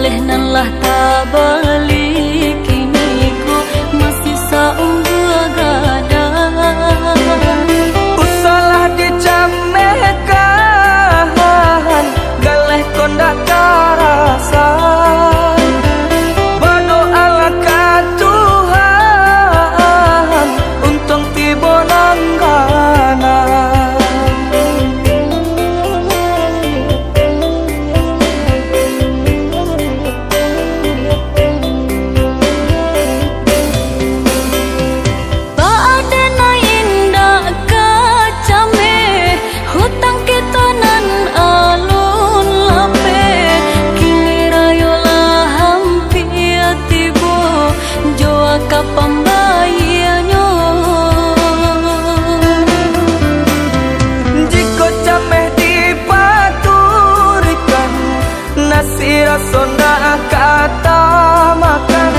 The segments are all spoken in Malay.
galeh nan lah tak balik, kini ku masih saunggah-gadah. Usalah dicamehkan, galeh kon dak karasa. Berdoalah ke Tuhan, untung tiba nanggana. Pembayanyo jika cameh dipaturikan, nasi rasona kata makan.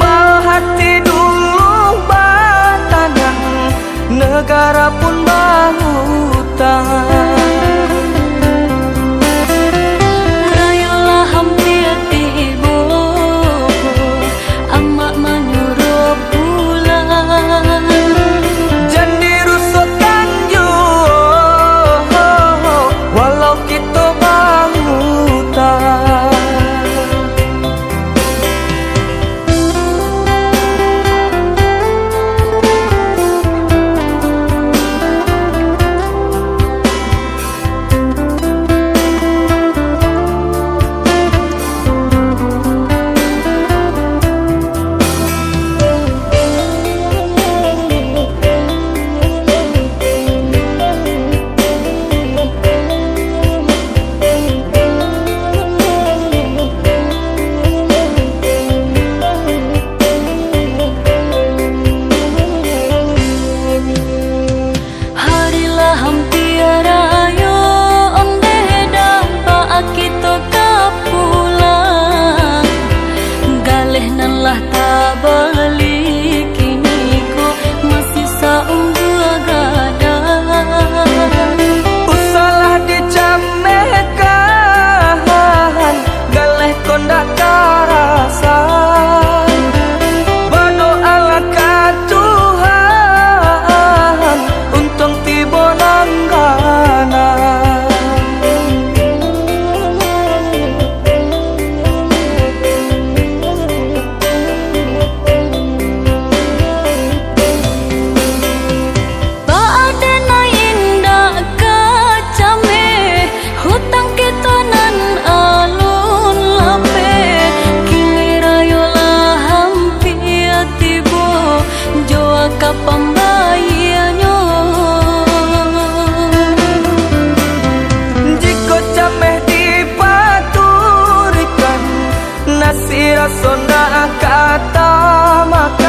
Bahati dulu batanang, negara pun bahutang. lah tak balik, kini ku masih saunggah-gadah. Usalah dicamehkan, galeh kon dak karasa. Berdoalah ke Tuhan, untung tiba nanggana. Pembayanyo jika cameh dipaturikan, nasi rasona kata makan.